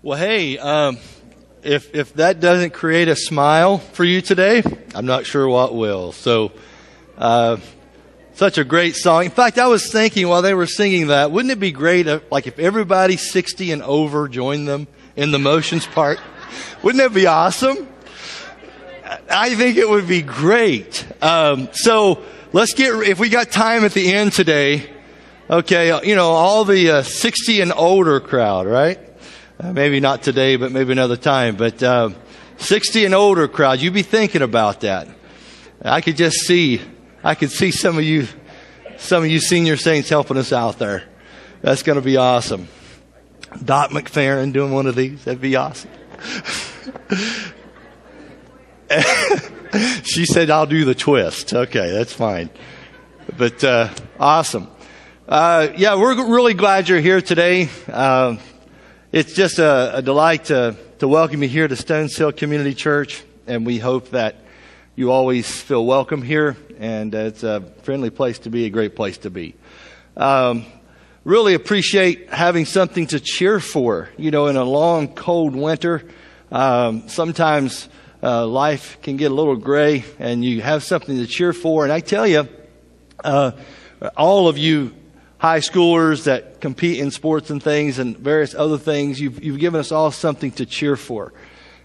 Well, hey, if that doesn't create a smile for you today, I'm not sure what will. So, such a great song. In fact, I was thinking while they were singing that, wouldn't it be great if everybody 60 and over joined them in the motions part? Wouldn't that be awesome? I think it would be great. So let's if we got time at the end today, okay, all the 60 and older crowd, right? Maybe not today, but maybe another time. But 60 and older crowd, you be thinking about that. I could see some of you senior saints helping us out there. That's going to be awesome. Dot McFerrin doing one of these, that'd be awesome. She said, "I'll do the twist." Okay, that's fine. But awesome. We're really glad you're here today. It's just a delight to welcome you here to Stones Hill Community Church, and we hope that you always feel welcome here, and it's a friendly place to be, a great place to be. Really appreciate having something to cheer for, in a long, cold winter. Sometimes life can get a little gray, and you have something to cheer for. And I tell you, all of you high schoolers that compete in sports and things and various other things, you've given us all something to cheer for.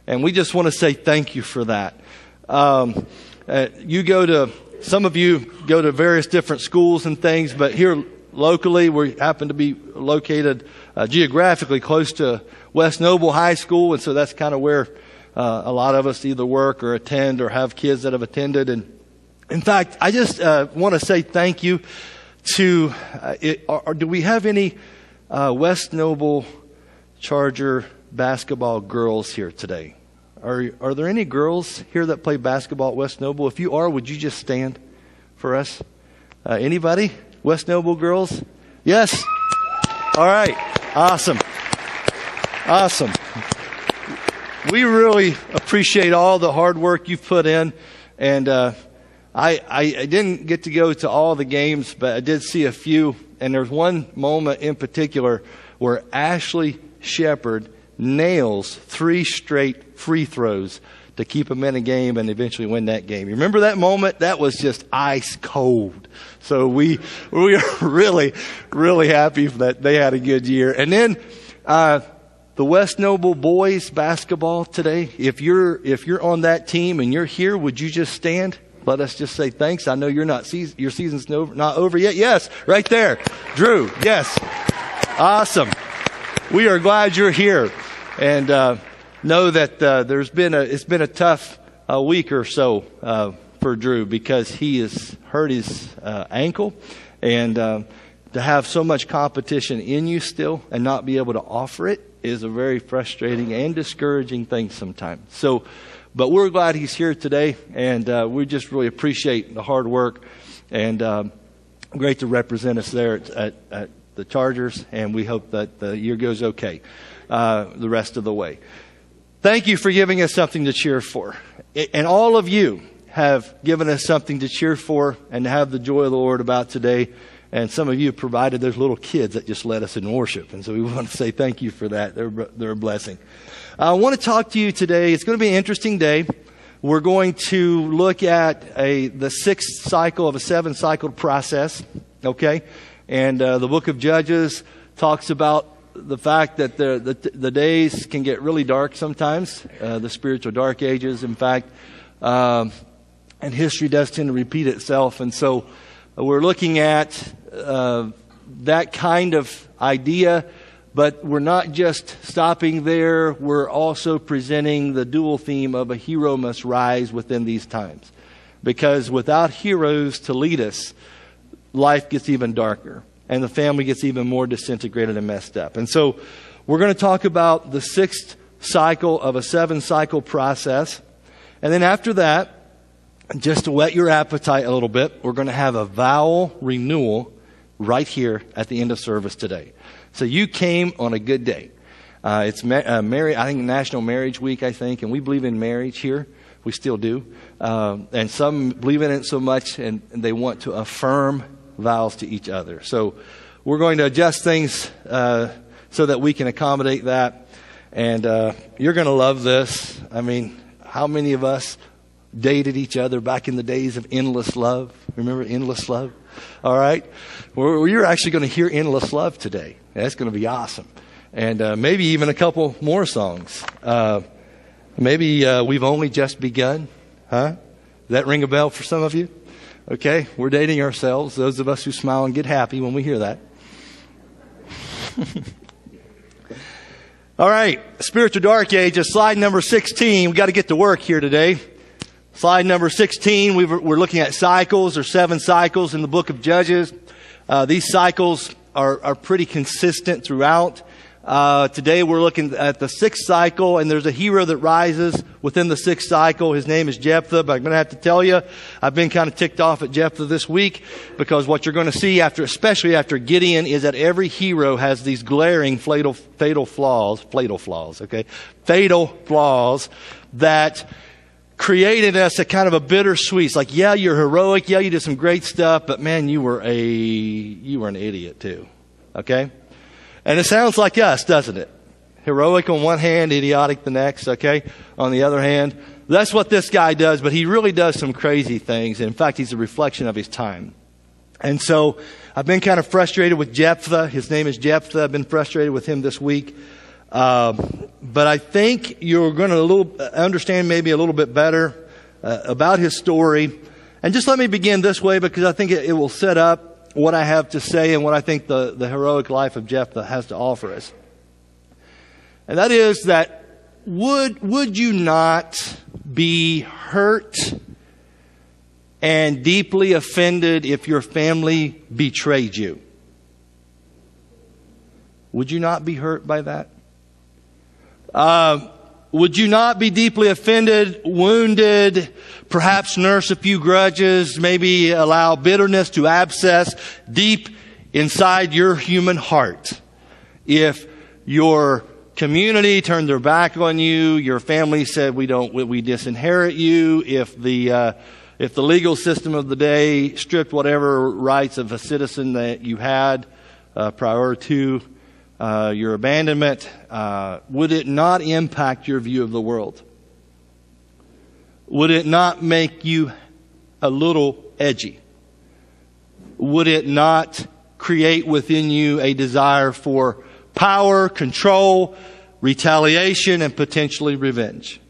And we just want to say thank you for that. Some of you go to various different schools and things, but here locally, we happen to be located geographically close to West Noble High School, and so that's kind of where a lot of us either work or attend or have kids that have attended. And in fact, I just want to say thank you to, do we have any West Noble Charger basketball girls here today? Are there any girls here that play basketball at West Noble? If you are, would you just stand for us? Anybody? West Noble girls? Yes? All right. Awesome. We really appreciate all the hard work you've put in. And I didn't get to go to all the games, but I did see a few. And there's one moment in particular where Ashley Shepard nails 3 straight free throws to keep them in a game and eventually win that game. You remember that moment? That was just ice cold. So we are really, really happy that they had a good year. And then the West Noble boys basketball today, if you're on that team and you're here, would you just stand? Let us just say thanks. I know your season's not over yet. Yes, right there. Drew, yes. Awesome. We are glad you're here. And know that it's been a tough week or so for Drew because he has hurt his ankle, and to have so much competition in you still and not be able to offer it is a very frustrating and discouraging thing sometimes. So, but we're glad he's here today, and we just really appreciate the hard work, and great to represent us there at the Chargers, and we hope that the year goes okay the rest of the way. Thank you for giving us something to cheer for. And all of you have given us something to cheer for and to have the joy of the Lord about today. And some of you provided those little kids that just led us in worship. And so we want to say thank you for that. They're a blessing. I want to talk to you today. It's going to be an interesting day. We're going to look at the 6th cycle of a 7-cycle process. Okay? And the book of Judges talks about the fact that the days can get really dark sometimes, the spiritual dark ages, in fact, and history does tend to repeat itself. And so we're looking at that kind of idea, but we're not just stopping there. We're also presenting the dual theme of a hero must rise within these times. Because without heroes to lead us, life gets even darker. And the family gets even more disintegrated and messed up. And so we're going to talk about the 6th cycle of a 7-cycle process. And then after that, just to whet your appetite a little bit, we're going to have a vow renewal right here at the end of service today. So you came on a good day. It's I think National Marriage Week, I think, and we believe in marriage here. We still do. And some believe in it so much, and they want to affirm vows to each other. So we're going to adjust things so that we can accommodate that. And you're going to love this. I mean, how many of us dated each other back in the days of Endless Love? Remember Endless Love? All right. Well, you're actually going to hear Endless Love today. That's going to be awesome. And maybe even a couple more songs. Maybe We've Only Just Begun. Huh? Does that ring a bell for some of you? Okay. We're dating ourselves. Those of us who smile and get happy when we hear that. All right. Spiritual Dark Ages, slide number 16. We've got to get to work here today. Slide number 16, we're looking at cycles. There's 7 cycles in the book of Judges. These cycles are pretty consistent throughout. Today we're looking at the 6th cycle, and there's a hero that rises within the 6th cycle. His name is Jephthah, but I'm going to have to tell you, I've been kind of ticked off at Jephthah this week, because what you're going to see especially after Gideon, is that every hero has these glaring fatal flaws that created us a kind of a bittersweet. It's like, yeah, you're heroic. Yeah, you did some great stuff, but man, you were an idiot too. Okay? And it sounds like us, doesn't it? Heroic on one hand, idiotic the next, okay? On the other hand, that's what this guy does, but he really does some crazy things. In fact, he's a reflection of his time. And so I've been kind of frustrated with Jephthah. His name is Jephthah. I've been frustrated with him this week. But I think you're going to understand maybe a little bit better about his story. And just let me begin this way, because I think it will set up what I have to say and what I think the heroic life of Jephthah has to offer us. And that is that would you not be hurt and deeply offended if your family betrayed you? Would you not be hurt by that? Would you not be deeply offended, wounded, perhaps nurse a few grudges, maybe allow bitterness to abscess deep inside your human heart if your community turned their back on you, your family said we disinherit you, if the legal system of the day stripped whatever rights of a citizen that you had prior to your abandonment, would it not impact your view of the world? Would it not make you a little edgy? Would it not create within you a desire for power, control, retaliation, and potentially revenge?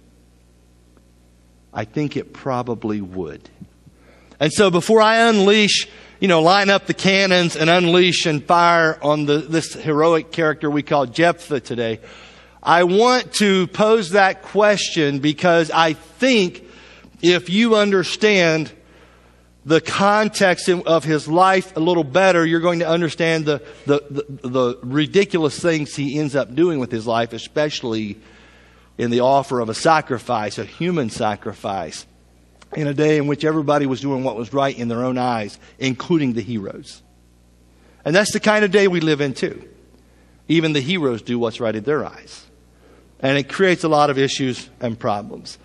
I think it probably would. And so before I line up the cannons and unleash and fire on this heroic character we call Jephthah today, I want to pose that question, because I think if you understand the context of his life a little better, you're going to understand the ridiculous things he ends up doing with his life, especially in the offer of a sacrifice, a human sacrifice, in a day in which everybody was doing what was right in their own eyes, including the heroes. And that's the kind of day we live in too. Even the heroes do what's right in their eyes. And it creates a lot of issues and problems.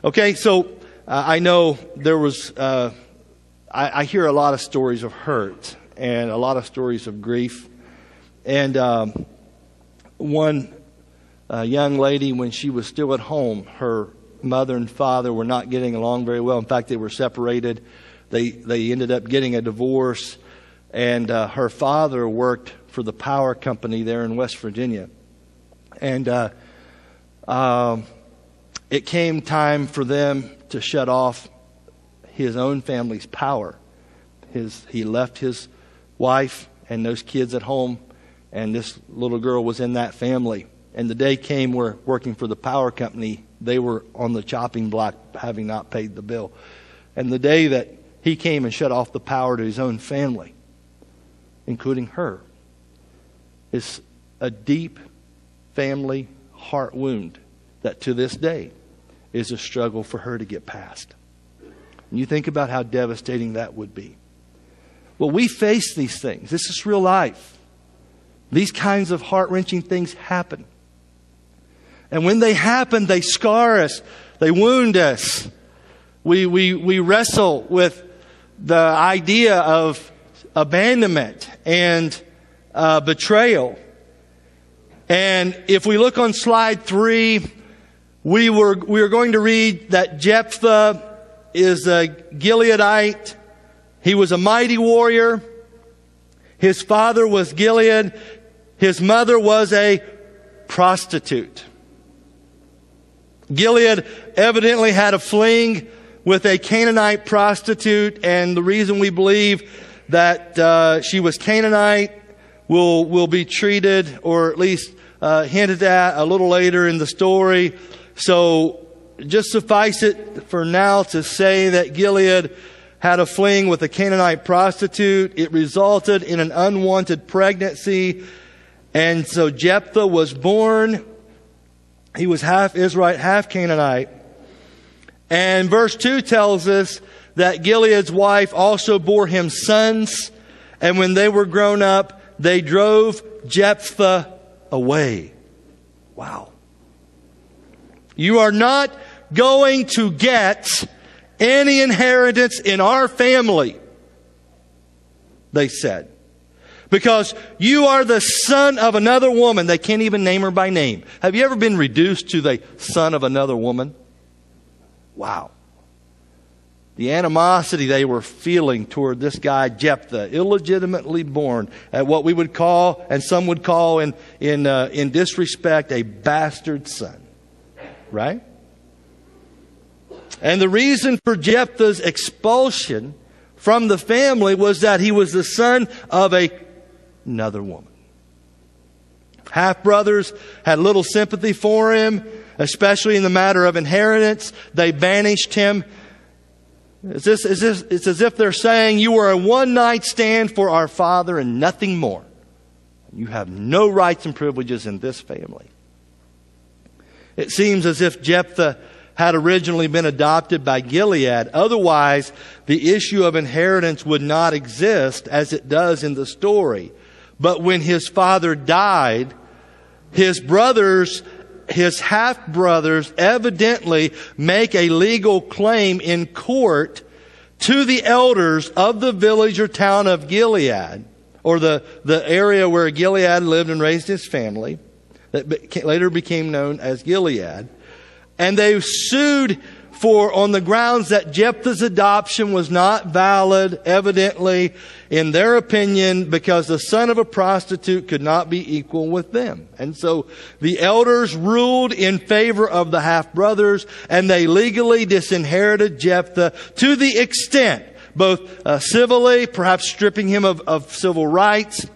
Okay, so I know there was, I hear a lot of stories of hurt and a lot of stories of grief. And one young lady, when she was still at home, her mother and father were not getting along very well. In fact, they were separated. They ended up getting a divorce. And her father worked for the power company there in West Virginia. And it came time for them to shut off his own family's power. He left his wife and those kids at home, and this little girl was in that family. And the day came where, working for the power company, they were on the chopping block, having not paid the bill. And the day that he came and shut off the power to his own family, including her, is a deep family heart wound that to this day is a struggle for her to get past. And you think about how devastating that would be. Well, we face these things. This is real life. These kinds of heart-wrenching things happen. And when they happen, they scar us. They wound us. We wrestle with the idea of abandonment and betrayal. And if we look on slide 3, we are going to read that Jephthah is a Gileadite. He was a mighty warrior. His father was Gilead. His mother was a prostitute. Gilead evidently had a fling with a Canaanite prostitute, and the reason we believe that she was Canaanite will be treated, or at least hinted at a little later in the story. So just suffice it for now to say that Gilead had a fling with a Canaanite prostitute. It resulted in an unwanted pregnancy. And so Jephthah was born. He was half Israelite, half Canaanite. And verse 2 tells us that Gilead's wife also bore him sons. And when they were grown up, they drove Jephthah away. Wow. You are not going to get any inheritance in our family, they said, because you are the son of another woman. They can't even name her by name. Have you ever been reduced to the son of another woman? Wow. The animosity they were feeling toward this guy, Jephthah, illegitimately born at what we would call, and some would call in disrespect, a bastard son. Right? And the reason for Jephthah's expulsion from the family was that he was the son of another woman. Half-brothers had little sympathy for him, especially in the matter of inheritance. They banished him. It's as if they're saying, you were a one-night stand for our father and nothing more. You have no rights and privileges in this family. It seems as if Jephthah had originally been adopted by Gilead. Otherwise, the issue of inheritance would not exist as it does in the story. But when his father died, his brothers, his half-brothers, evidently make a legal claim in court to the elders of the village or town of Gilead, or the area where Gilead lived and raised his family, that later became known as Gilead. And they sued on the grounds that Jephthah's adoption was not valid, evidently, in their opinion, because the son of a prostitute could not be equal with them. And so the elders ruled in favor of the half-brothers, and they legally disinherited Jephthah to the extent, both civilly, perhaps stripping him of civil rights,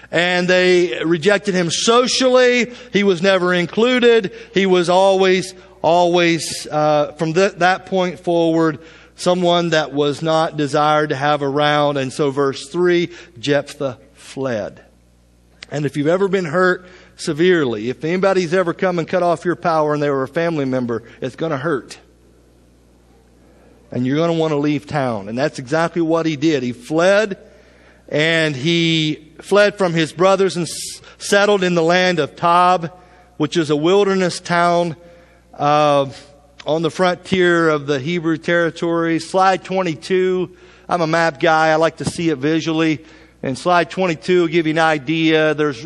and they rejected him socially. He was never included. He was always from that point forward, someone that was not desired to have around. And so verse 3, Jephthah fled. And if you've ever been hurt severely, if anybody's ever come and cut off your power and they were a family member, it's going to hurt. And you're going to want to leave town. And that's exactly what he did. He fled. And he fled from his brothers and settled in the land of Tob, which is a wilderness town on the frontier of the Hebrew territory. Slide 22. I'm a map guy. I like to see it visually. And slide 22 will give you an idea. There's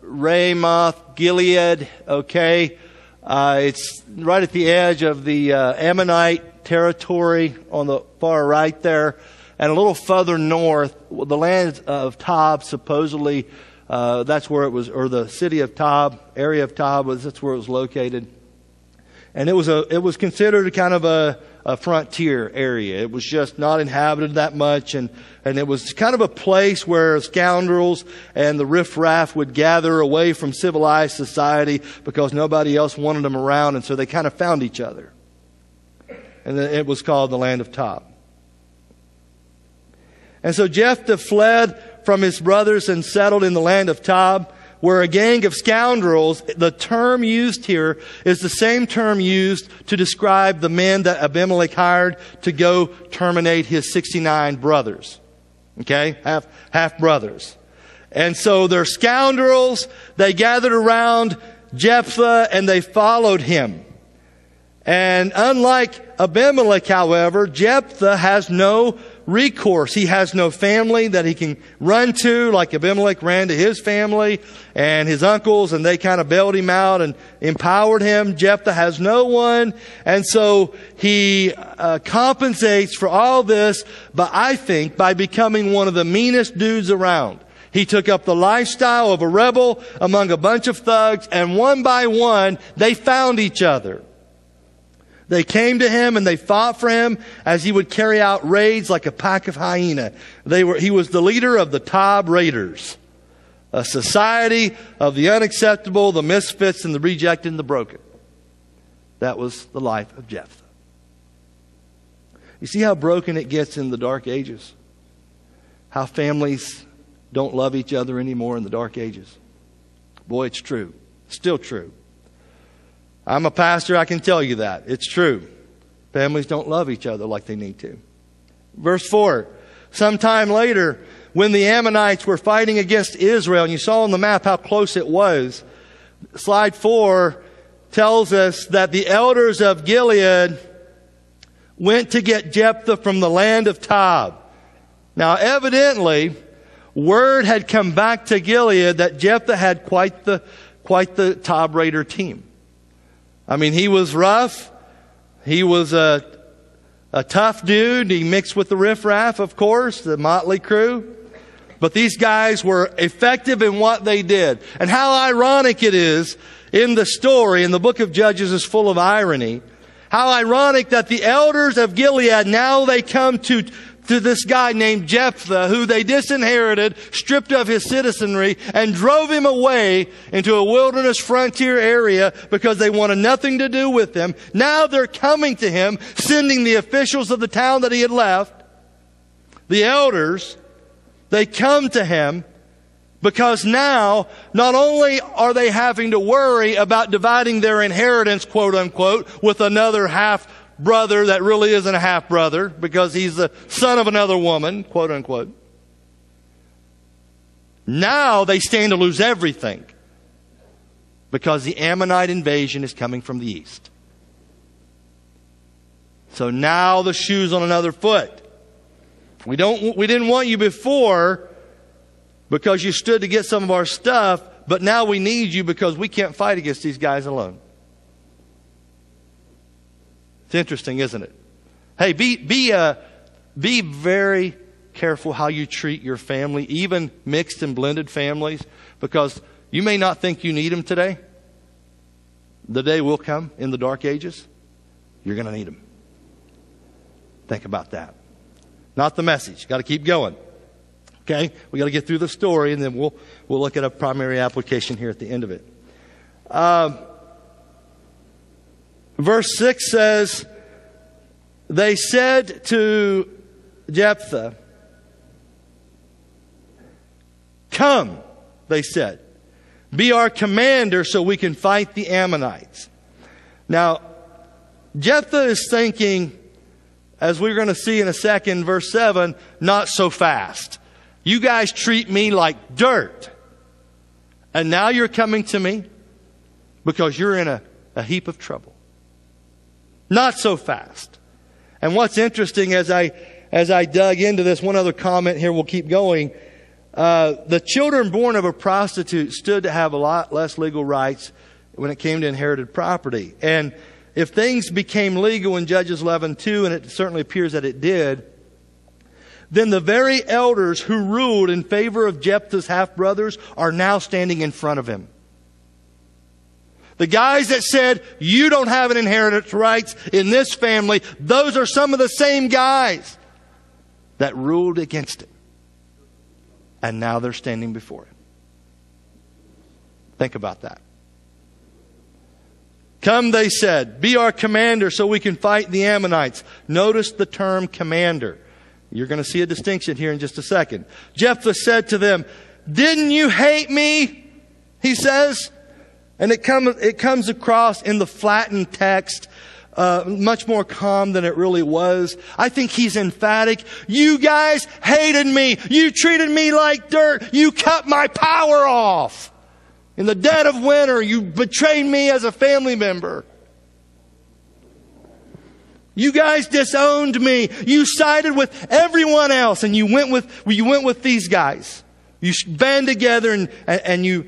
Ramoth, Gilead. Okay. It's right at the edge of the Ammonite territory on the far right there. And a little further north, the land of Tob, supposedly, that's where it was, or the city of Tob, area of Tob, that's where it was located. And it was considered kind of a frontier area. It was just not inhabited that much, and it was kind of a place where scoundrels and the riffraff would gather away from civilized society because nobody else wanted them around, and so they kind of found each other. And it was called the land of Tob. And so Jephthah fled from his brothers and settled in the land of Tob, where a gang of scoundrels, the term used here is the same term used to describe the men that Abimelech hired to go terminate his 69 brothers. Okay? Half brothers. And so they're scoundrels. They gathered around Jephthah and they followed him. And unlike Abimelech, however, Jephthah has no recourse. He has no family that he can run to, like Abimelech ran to his family and his uncles, and they kind of bailed him out and empowered him. Jephthah has no one, and so he compensates for all this, but I think by becoming one of the meanest dudes around. He took up the lifestyle of a rebel among a bunch of thugs, and one by one, they found each other. They came to him and they fought for him as he would carry out raids like a pack of hyena. He was the leader of the Tob Raiders, a society of the unacceptable, the misfits, and the rejected and the broken. That was the life of Jephthah. You see how broken it gets in the dark ages? How families don't love each other anymore in the dark ages. Boy, it's true. Still true. I'm a pastor, I can tell you that. It's true. Families don't love each other like they need to. Verse 4. Sometime later, when the Ammonites were fighting against Israel, and you saw on the map how close it was, slide 4 tells us that the elders of Gilead went to get Jephthah from the land of Tob. Now, evidently, word had come back to Gilead that Jephthah had quite the Tob Raider team. I mean, he was rough. He was a tough dude. He mixed with the riffraff, of course, the motley crew. But these guys were effective in what they did. And how ironic it is in the story, and the book of Judges is full of irony. How ironic that the elders of Gilead, now they come to this guy named Jephthah, who they disinherited, stripped of his citizenry, and drove him away into a wilderness frontier area because they wanted nothing to do with him. Now they're coming to him, sending the officials of the town that he had left, the elders. They come to him because now not only are they having to worry about dividing their inheritance, quote unquote, with another half brother that really isn't a half brother because he's the son of another woman, quote unquote. Now they stand to lose everything because the Ammonite invasion is coming from the east. So now the shoe's on another foot. We didn't want you before because you stood to get some of our stuff, but now we need you because we can't fight against these guys alone. It's interesting, isn't it? Hey, be very careful how you treat your family, even mixed and blended families, because you may not think you need them today. The day will come in the dark ages. You're going to need them. Think about that. Not the message. Got to keep going. Okay? We got to get through the story, and then we'll look at a primary application here at the end of it. Verse 6 says, they said to Jephthah, "Come," they said, "be our commander so we can fight the Ammonites." Now, Jephthah is thinking, as we're going to see in a second, verse 7, not so fast. You guys treat me like dirt. And now you're coming to me because you're in a heap of trouble. Not so fast. And what's interesting as I dug into this, one other comment here, we'll keep going. The children born of a prostitute stood to have a lot less legal rights when it came to inherited property. And if things became legal in Judges 11:2, and it certainly appears that it did, then the very elders who ruled in favor of Jephthah's half-brothers are now standing in front of him. The guys that said, you don't have an inheritance rights in this family, those are some of the same guys that ruled against him. And now they're standing before him. Think about that. "Come," they said, "be our commander so we can fight the Ammonites." Notice the term commander. You're going to see a distinction here in just a second. Jephthah said to them, "Didn't you hate me?" he says. And it comes across in the flattened text much more calm than it really was. I think he's emphatic. You guys hated me. You treated me like dirt. You cut my power off. In the dead of winter, you betrayed me as a family member. You guys disowned me. You sided with everyone else, and you went with these guys. You band together and you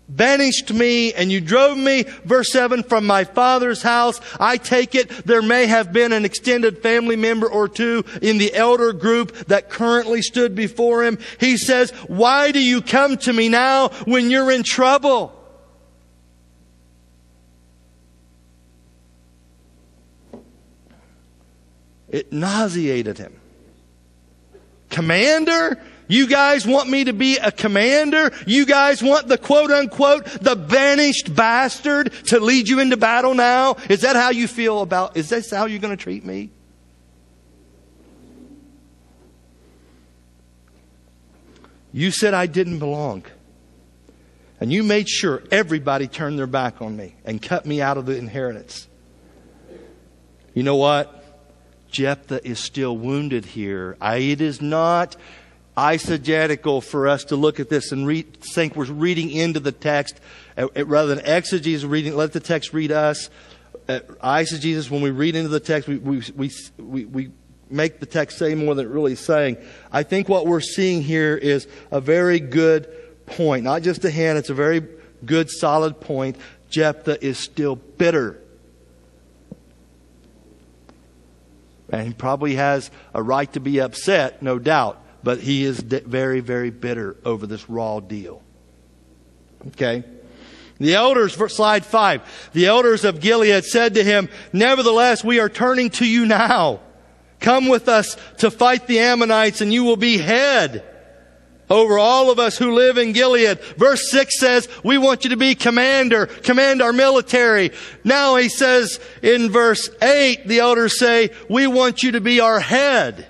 banished me, and you drove me, verse 7, from my father's house. I take it there may have been an extended family member or two in the elder group that currently stood before him. He says, why do you come to me now when you're in trouble? It nauseated him. Commander? You guys want me to be a commander? You guys want the quote-unquote, the banished bastard to lead you into battle now? Is that how you feel about, is this how you're going to treat me? You said I didn't belong. And you made sure everybody turned their back on me and cut me out of the inheritance. You know what? Jephthah is still wounded here. It is not eisegetical for us to look at this and think we're reading into the text rather than exegesis reading. Let the text read us. Eisegesis, when we read into the text, we make the text say more than it really is saying. I think what we're seeing here is a very good point. Not just a hint, it's a very good, solid point. Jephthah is still bitter. And he probably has a right to be upset, no doubt. But he is very, very bitter over this raw deal. Okay. The elders, slide 5. The elders of Gilead said to him, nevertheless, we are turning to you now. Come with us to fight the Ammonites, and you will be head over all of us who live in Gilead. Verse 6 says, we want you to be commander, command our military. Now he says in verse 8, the elders say, we want you to be our head.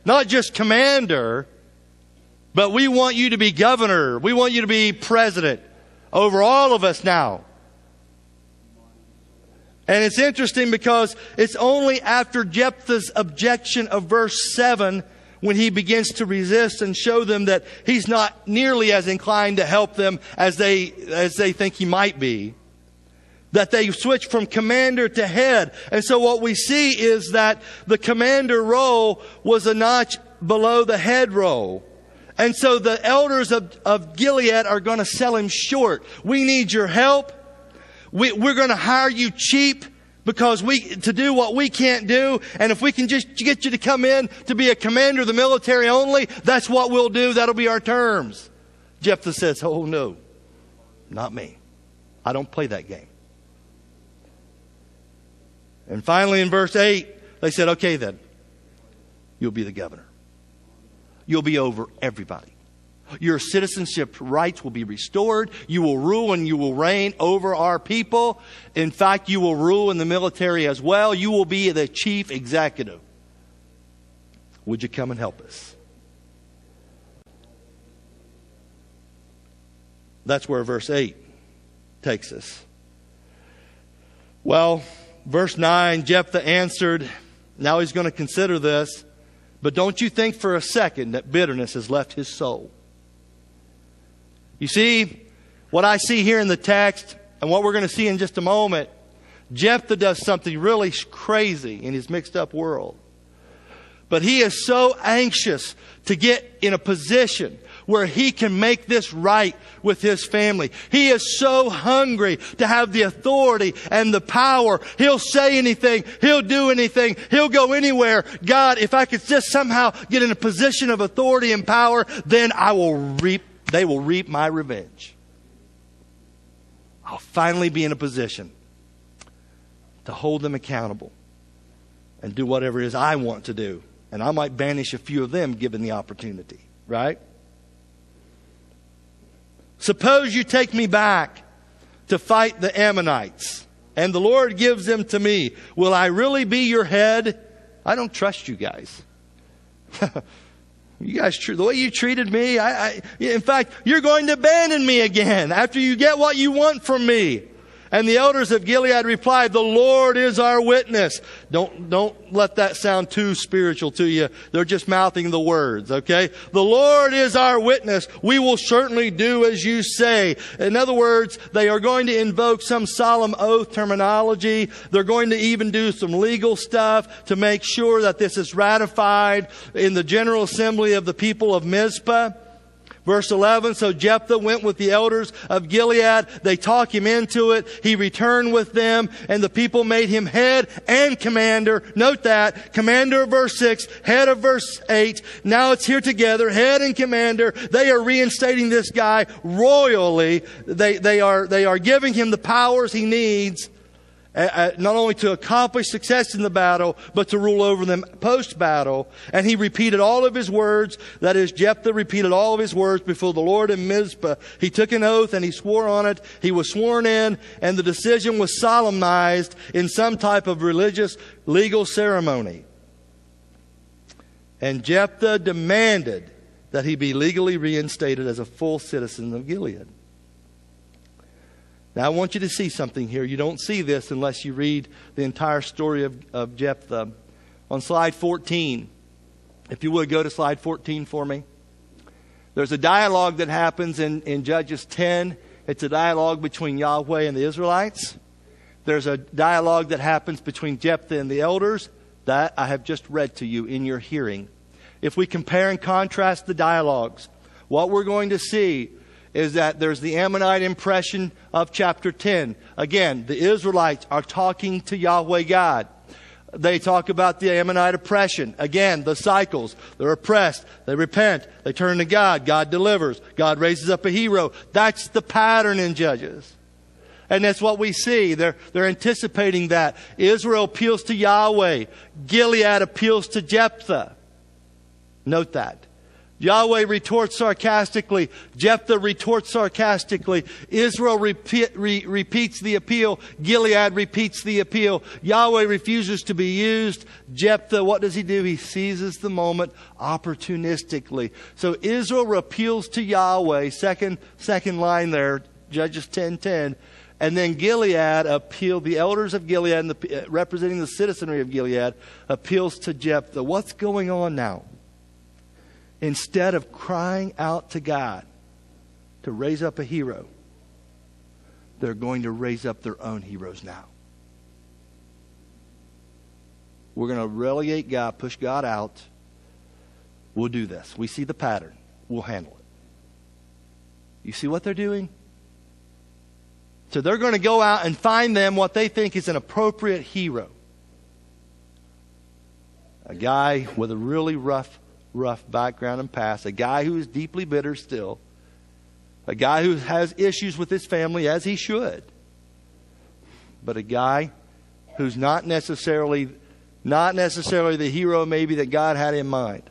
Not just commander, but we want you to be governor. We want you to be president over all of us now. And it's interesting because it's only after Jephthah's objection of verse 7 when he begins to resist and show them that he's not nearly as inclined to help them as they think he might be, that they switch from commander to head. And so what we see is that the commander role was a notch below the head role. And so the elders of Gilead are going to sell him short. We need your help. We're going to hire you cheap because to do what we can't do. And if we can just get you to come in to be a commander of the military only, that's what we'll do. That'll be our terms. Jephthah says, oh no, not me. I don't play that game. And finally in verse 8, they said, okay then, you'll be the governor. You'll be over everybody. Your citizenship rights will be restored. You will rule and you will reign over our people. In fact, you will rule in the military as well. You will be the chief executive. Would you come and help us? That's where verse 8 takes us. Well, verse 9, Jephthah answered. Now he's going to consider this. But don't you think for a second that bitterness has left his soul. You see, what I see here in the text, and what we're going to see in just a moment, Jephthah does something really crazy in his mixed up world. But he is so anxious to get in a position where he can make this right with his family. He is so hungry to have the authority and the power. He'll say anything. He'll do anything. He'll go anywhere. God, if I could just somehow get in a position of authority and power, then they will reap my revenge. I'll finally be in a position to hold them accountable and do whatever it is I want to do. And I might banish a few of them given the opportunity. Right? Suppose you take me back to fight the Ammonites, and the Lord gives them to me. Will I really be your head? I don't trust you guys. You guys, the way you treated me, in fact, you're going to abandon me again after you get what you want from me. And the elders of Gilead replied, the Lord is our witness. Don't let that sound too spiritual to you. They're just mouthing the words, okay? The Lord is our witness. We will certainly do as you say. In other words, they are going to invoke some solemn oath terminology. They're going to even do some legal stuff to make sure that this is ratified in the General Assembly of the people of Mizpah. Verse 11, so Jephthah went with the elders of Gilead. They talked him into it. He returned with them, and the people made him head and commander. Note that. Commander of verse 6, head of verse 8. Now it's here together, head and commander. They are reinstating this guy royally. They are giving him the powers he needs, not only to accomplish success in the battle, but to rule over them post-battle. And he repeated all of his words. That is, Jephthah repeated all of his words before the Lord in Mizpah. He took an oath and he swore on it. He was sworn in, and the decision was solemnized in some type of religious legal ceremony. And Jephthah demanded that he be legally reinstated as a full citizen of Gilead. Now, I want you to see something here. You don't see this unless you read the entire story of Jephthah. On slide 14, if you would go to slide 14 for me. There's a dialogue that happens in Judges 10. It's a dialogue between Yahweh and the Israelites. There's a dialogue that happens between Jephthah and the elders that I have just read to you in your hearing. If we compare and contrast the dialogues, what we're going to see is that there's the Ammonite impression of chapter 10. Again, the Israelites are talking to Yahweh God. They talk about the Ammonite oppression. Again, the cycles. They're oppressed. They repent. They turn to God. God delivers. God raises up a hero. That's the pattern in Judges. And that's what we see. They're anticipating that. Israel appeals to Yahweh. Gilead appeals to Jephthah. Note that. Yahweh retorts sarcastically. Jephthah retorts sarcastically. Israel repeats the appeal. Gilead repeats the appeal. Yahweh refuses to be used. Jephthah, what does he do? He seizes the moment opportunistically. So Israel appeals to Yahweh. Second line there, Judges 10:10. And then Gilead appealed, the elders of Gilead, representing the citizenry of Gilead, appeals to Jephthah. What's going on now? Instead of crying out to God to raise up a hero, they're going to raise up their own heroes now. We're going to relegate God, push God out. We'll do this. We see the pattern. We'll handle it. You see what they're doing? So they're going to go out and find them what they think is an appropriate hero. A guy with a really rough background and past, a guy who is deeply bitter still, a guy who has issues with his family, as he should, but a guy who's not necessarily the hero maybe that God had in mind,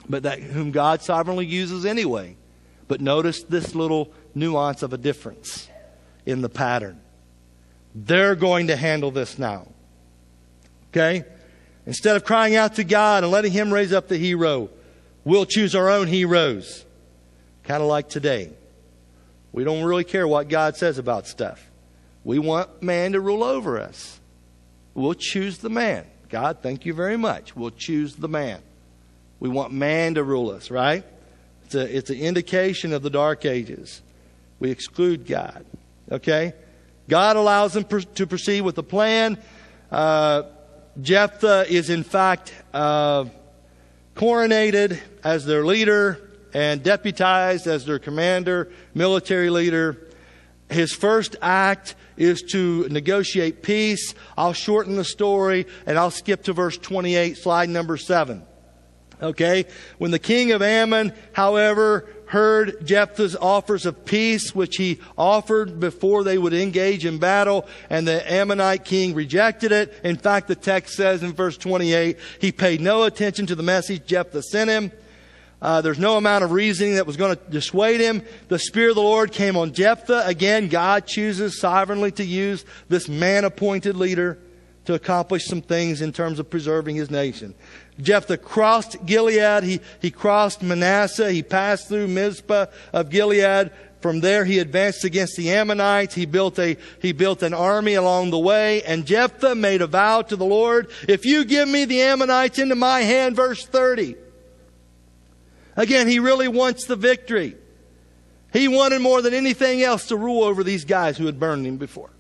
but that whom God sovereignly uses anyway. But notice this little nuance of a difference in the pattern. They're going to handle this now. Okay? Instead of crying out to God and letting Him raise up the hero, we'll choose our own heroes. Kind of like today. We don't really care what God says about stuff. We want man to rule over us. We'll choose the man. God, thank you very much. We'll choose the man. We want man to rule us, right? It's an indication of the dark ages. We exclude God. Okay? God allows them to proceed with the plan. Jephthah is in fact coronated as their leader and deputized as their commander, military leader. His first act is to negotiate peace. I'll shorten the story and I'll skip to verse 28, slide number 7. Okay? When the king of Ammon, however, heard Jephthah's offers of peace, which he offered before they would engage in battle, and the Ammonite king rejected it. In fact, the text says in verse 28, he paid no attention to the message Jephthah sent him. There's no amount of reasoning that was going to dissuade him. The Spirit of the Lord came on Jephthah. Again, God chooses sovereignly to use this man-appointed leader to accomplish some things in terms of preserving his nation. Jephthah crossed Gilead. He crossed Manasseh. He passed through Mizpah of Gilead, From there, he advanced against the Ammonites. He built an army along the way. And Jephthah made a vow to the Lord, if you give me the Ammonites into my hand, verse 30. Again, he really wants the victory. He wanted more than anything else to rule over these guys who had burned him before.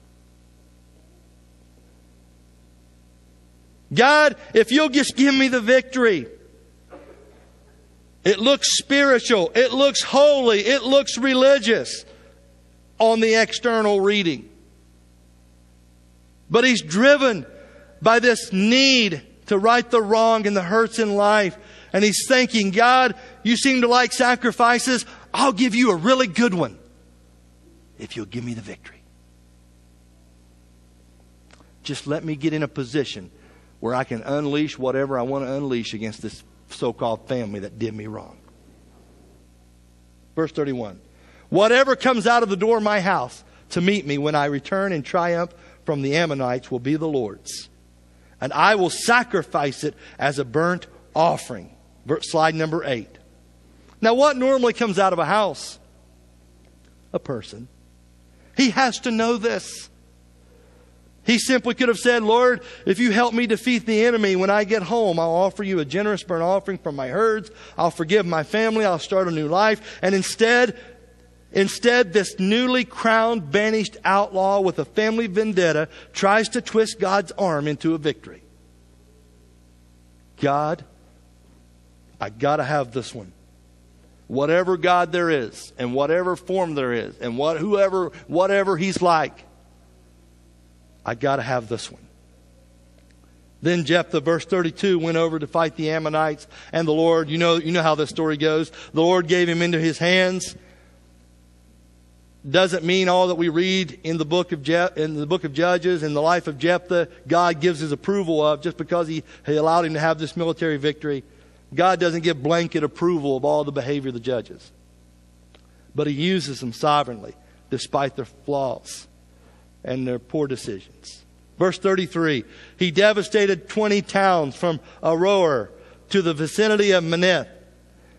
God, if you'll just give me the victory. It looks spiritual. It looks holy. It looks religious on the external reading. But he's driven by this need to right the wrong and the hurts in life. And he's thinking, God, you seem to like sacrifices. I'll give you a really good one if you'll give me the victory. Just let me get in a position where I can unleash whatever I want to unleash against this so-called family that did me wrong. Verse 31. Whatever comes out of the door of my house to meet me when I return in triumph from the Ammonites will be the Lord's. And I will sacrifice it as a burnt offering. Slide number 8. Now what normally comes out of a house? A person. He has to know this. He simply could have said, Lord, if you help me defeat the enemy, when I get home, I'll offer you a generous burnt offering from my herds. I'll forgive my family. I'll start a new life. And instead, this newly crowned, banished outlaw with a family vendetta tries to twist God's arm into a victory. God, I got to have this one. Whatever God there is, and whatever form there is, and whatever he's like, I got to have this one. Then Jephthah, verse 32, went over to fight the Ammonites, and the Lord, you know how this story goes. The Lord gave him into his hands. Doesn't mean all that we read in the book of Judges, in the life of Jephthah, God gives his approval of just because he allowed him to have this military victory. God doesn't give blanket approval of all the behavior of the judges. But he uses them sovereignly, despite their flaws and their poor decisions. Verse 33, he devastated 20 towns from Aroer to the vicinity of Maneth,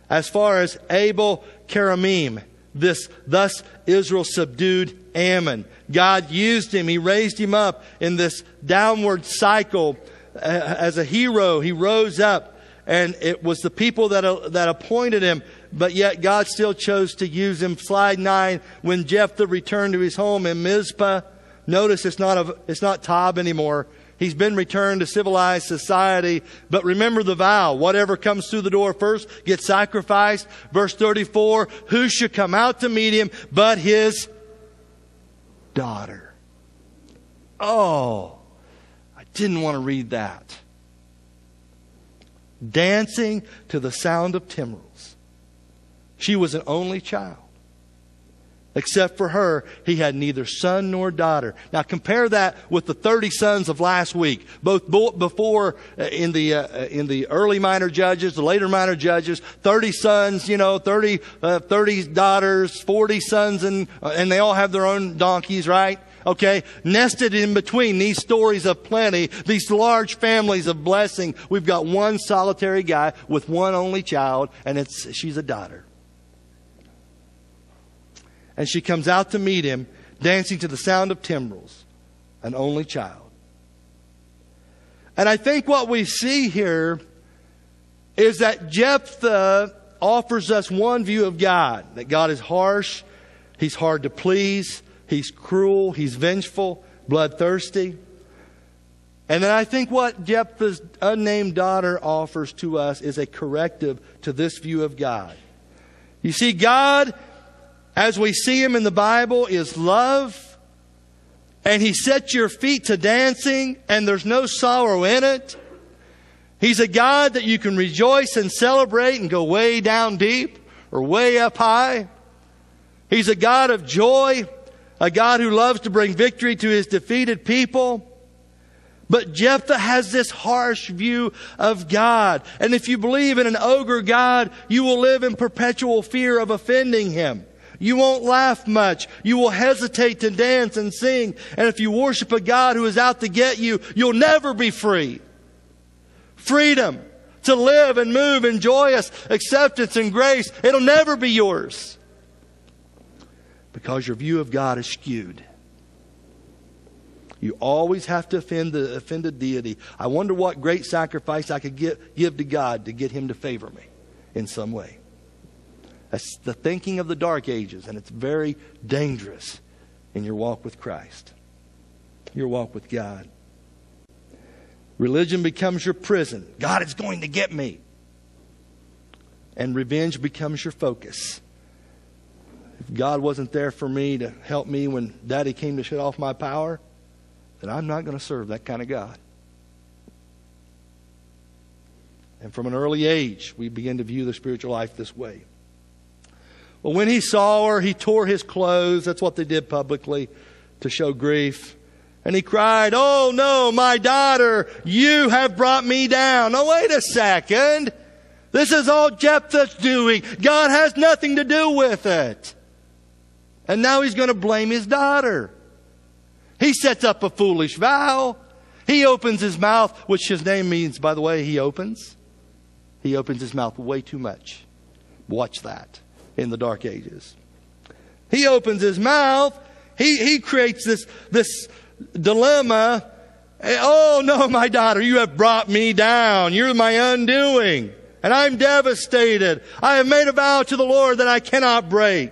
as far as Abel Keramim. Thus Israel subdued Ammon. God used him. He raised him up in this downward cycle. As a hero, he rose up. And it was the people that appointed him. But yet God still chose to use him. Slide 9, when Jephthah returned to his home in Mizpah. Notice it's not Tob anymore. He's been returned to civilized society. But remember the vow. Whatever comes through the door first gets sacrificed. Verse 34. Who should come out to meet him but his daughter? Oh, I didn't want to read that. Dancing to the sound of timbrels. She was an only child. Except for her, he had neither son nor daughter. Now compare that with the 30 sons of last week. Both before in the early minor judges, the later minor judges, 30 sons, 30 daughters, 40 sons, and they all have their own donkeys, right? Okay, nested in between these stories of plenty, these large families of blessing, we've got one solitary guy with one only child, and she's a daughter. And she comes out to meet him, dancing to the sound of timbrels, an only child. And I think what we see here is that Jephthah offers us one view of God. That God is harsh, he's hard to please, he's cruel, he's vengeful, bloodthirsty. And then I think what Jephthah's unnamed daughter offers to us is a corrective to this view of God. You see, God, as we see him in the Bible, is love. And he sets your feet to dancing and there's no sorrow in it. He's a God that you can rejoice and celebrate and go way down deep or way up high. He's a God of joy, a God who loves to bring victory to his defeated people. But Jephthah has this harsh view of God. And if you believe in an ogre God, you will live in perpetual fear of offending him. You won't laugh much. You will hesitate to dance and sing. And if you worship a God who is out to get you, you'll never be free. Freedom to live and move in joyous acceptance and grace, it'll never be yours. because your view of God is skewed. You always have to offend a deity. I wonder what great sacrifice I could give to God to get him to favor me in some way. That's the thinking of the Dark Ages, and it's very dangerous in your walk with Christ, your walk with God. Religion becomes your prison. God is going to get me. And revenge becomes your focus. If God wasn't there for me to help me when Daddy came to shut off my power, then I'm not going to serve that kind of God. And from an early age, we begin to view the spiritual life this way. Well, when he saw her, he tore his clothes. That's what they did publicly to show grief. And he cried, "Oh no, my daughter, you have brought me down." Now wait a second. This is all Jephthah's doing. God has nothing to do with it. And now he's going to blame his daughter. He sets up a foolish vow. He opens his mouth, which his name means, by the way, he opens. He opens his mouth way too much. Watch that in the Dark Ages. He opens his mouth. He creates this dilemma. "Oh no, my daughter, you have brought me down. You're my undoing. And I'm devastated. I have made a vow to the Lord that I cannot break."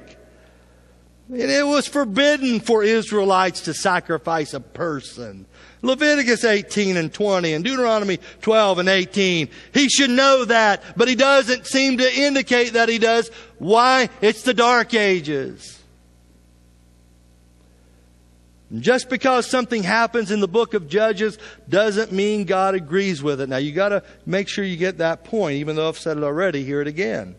And it was forbidden for Israelites to sacrifice a person. Leviticus 18 and 20 and Deuteronomy 12 and 18. He should know that, but he doesn't seem to indicate that he does. Why? It's the Dark Ages. Just because something happens in the book of Judges doesn't mean God agrees with it. Now you got to make sure you get that point, even though I've said it already, hear it again.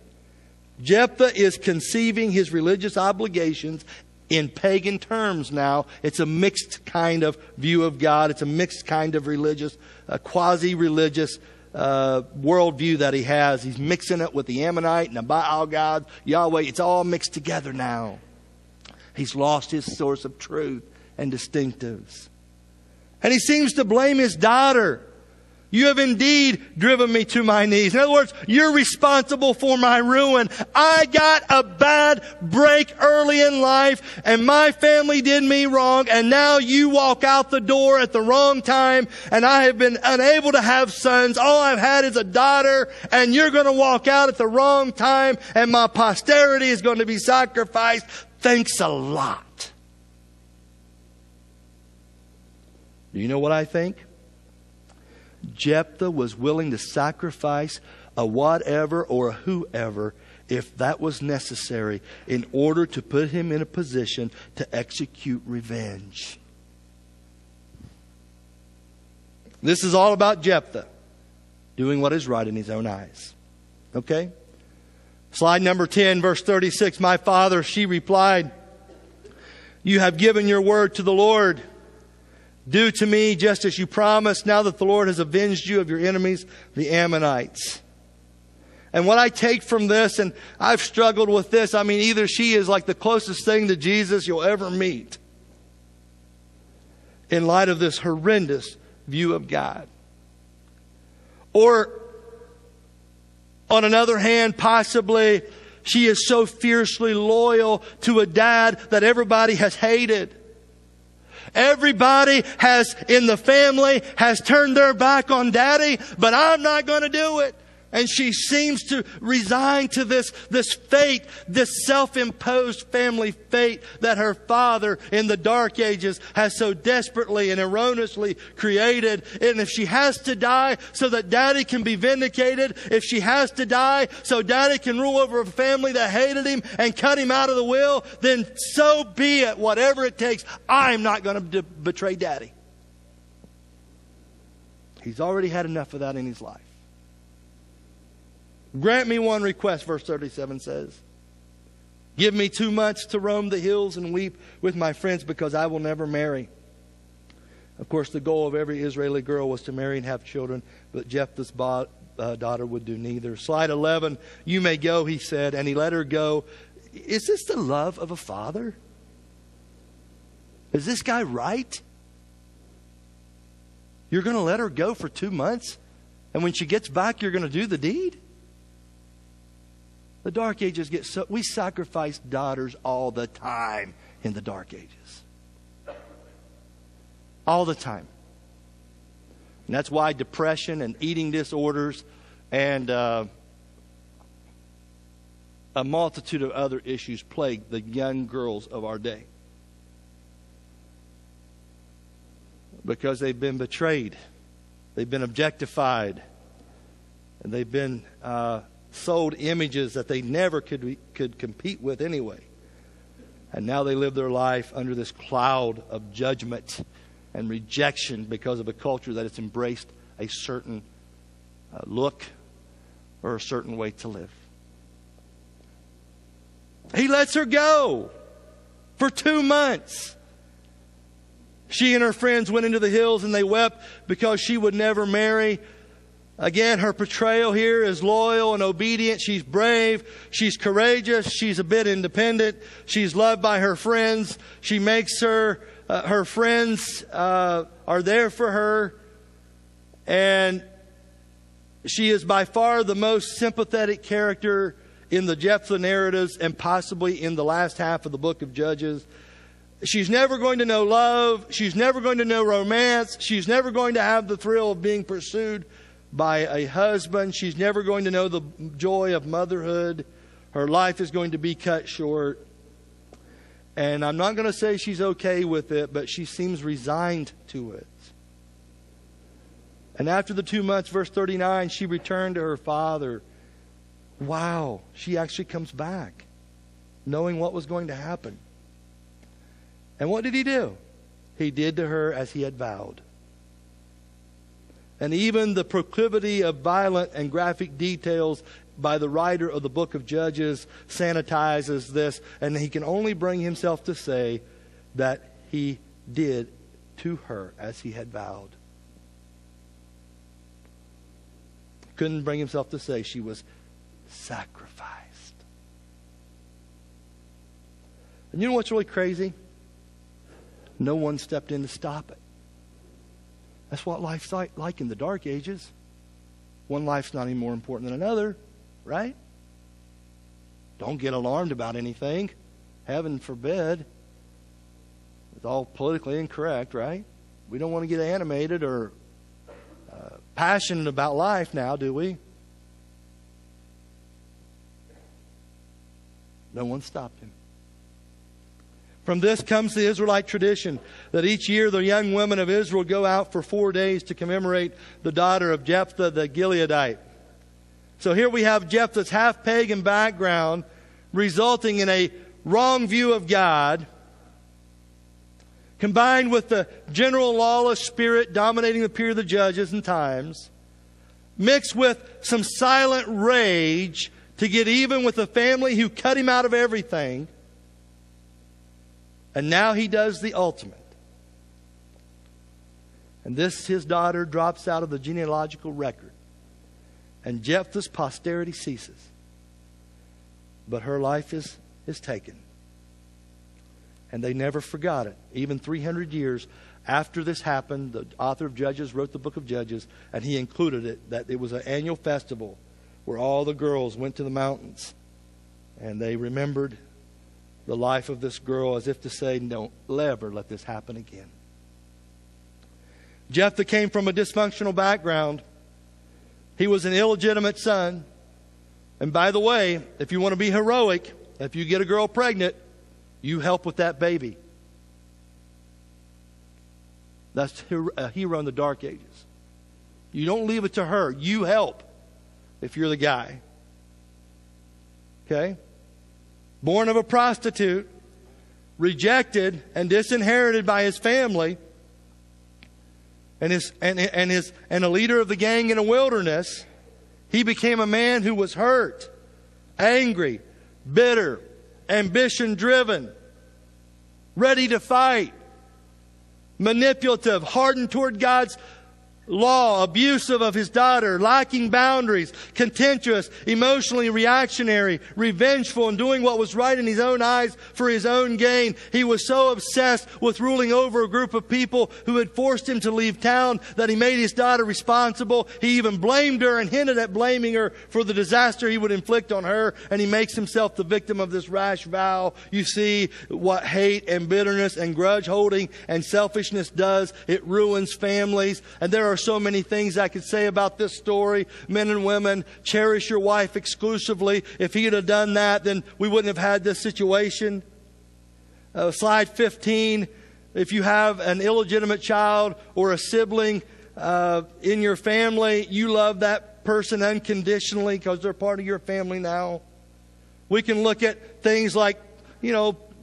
Jephthah is conceiving his religious obligations in pagan terms now. It's a mixed kind of view of God. It's a mixed kind of religious, quasi-religious worldview that he has. He's mixing it with the Ammonite and the Baal God, Yahweh. It's all mixed together now. He's lost his source of truth and distinctives. And he seems to blame his daughter. "You have indeed driven me to my knees." In other words, you're responsible for my ruin. I got a bad break early in life, and my family did me wrong, and now you walk out the door at the wrong time, and I have been unable to have sons. All I've had is a daughter, and you're going to walk out at the wrong time, and my posterity is going to be sacrificed. Thanks a lot. Do you know what I think? Jephthah was willing to sacrifice a whatever or a whoever if that was necessary in order to put him in a position to execute revenge. This is all about Jephthah doing what is right in his own eyes. Okay? Slide number 10, verse 36. "My father," she replied, "you have given your word to the Lord. Do to me just as you promised, now that the Lord has avenged you of your enemies, the Ammonites." And what I take from this, and I've struggled with this, I mean, either she is like the closest thing to Jesus you'll ever meet in light of this horrendous view of God. Or, on another hand, possibly she is so fiercely loyal to a dad that everybody has hated. Everybody in the family has turned their back on Daddy, but I'm not going to do it. And she seems to resign to this fate, this self-imposed family fate that her father in the Dark Ages has so desperately and erroneously created. And if she has to die so that Daddy can be vindicated, if she has to die so Daddy can rule over a family that hated him and cut him out of the will, then so be it. Whatever it takes, I'm not going to betray Daddy. He's already had enough of that in his life. "Grant me one request," verse 37 says. "Give me 2 months to roam the hills and weep with my friends, because I will never marry." Of course, the goal of every Israeli girl was to marry and have children, but Jephthah's daughter would do neither. Slide 11, "You may go," he said, and he let her go. Is this the love of a father? Is this guy right? You're going to let her go for 2 months, and when she gets back, you're going to do the deed? The Dark Ages we sacrifice daughters all the time in the dark ages. All the time. And that's why depression and eating disorders and a multitude of other issues plague the young girls of our day. Because they've been betrayed. They've been objectified. And they've been sold images that they never could compete with anyway. And now they live their life under this cloud of judgment and rejection because of a culture that has embraced a certain look or a certain way to live. He lets her go for 2 months. She and her friends went into the hills and they wept because she would never marry. Again, her portrayal here is loyal and obedient. She's brave. She's courageous. She's a bit independent. She's loved by her friends. She makes her friends are there for her. And she is by far the most sympathetic character in the Jephthah narratives and possibly in the last half of the book of Judges. She's never going to know love. She's never going to know romance. She's never going to have the thrill of being pursued by a husband. She's never going to know the joy of motherhood. Her life is going to be cut short. And I'm not going to say she's okay with it, but she seems resigned to it. And after the 2 months, verse 39, she returned to her father. Wow, she actually comes back, knowing what was going to happen. And what did he do? He did to her as he had vowed. And even the proclivity of violent and graphic details by the writer of the book of Judges sanitizes this. And he can only bring himself to say that he did to her as he had vowed. Couldn't bring himself to say she was sacrificed. And you know what's really crazy? No one stepped in to stop it. That's what life's like in the dark ages. One life's not any more important than another, right? Don't get alarmed about anything. Heaven forbid. It's all politically incorrect, right? We don't want to get animated or passionate about life now, do we? No one stopped him. From this comes the Israelite tradition that each year the young women of Israel go out for 4 days to commemorate the daughter of Jephthah the Gileadite. So here we have Jephthah's half-pagan background resulting in a wrong view of God, combined with the general lawless spirit dominating the period of the Judges and times, mixed with some silent rage to get even with the family who cut him out of everything. And now he does the ultimate. And this, his daughter, drops out of the genealogical record. And Jephthah's posterity ceases. But her life is taken. And they never forgot it. Even 300 years after this happened, the author of Judges wrote the book of Judges, and he included it, that it was an annual festival where all the girls went to the mountains. And they remembered the life of this girl as if to say, don't ever let this happen again. Jephthah came from a dysfunctional background. He was an illegitimate son. And by the way, if you want to be heroic, if you get a girl pregnant, you help with that baby. That's a hero in the dark ages. You don't leave it to her. You help if you're the guy. Okay? Born of a prostitute, rejected and disinherited by his family, and a leader of the gang in a wilderness, he became a man who was hurt, angry, bitter, ambition-driven, ready to fight, manipulative, hardened toward God's law, abusive of his daughter, lacking boundaries, contentious, emotionally reactionary, revengeful, and doing what was right in his own eyes for his own gain. He was so obsessed with ruling over a group of people who had forced him to leave town that he made his daughter responsible. He even blamed her and hinted at blaming her for the disaster he would inflict on her, and he makes himself the victim of this rash vow. You see what hate and bitterness and grudge holding and selfishness does. It ruins families. And there are so many things I could say about this story. Men and women, cherish your wife exclusively. If he had done that, then we wouldn't have had this situation. Slide 15. If you have an illegitimate child or a sibling in your family, you love that person unconditionally because they're part of your family now. We can look at things like,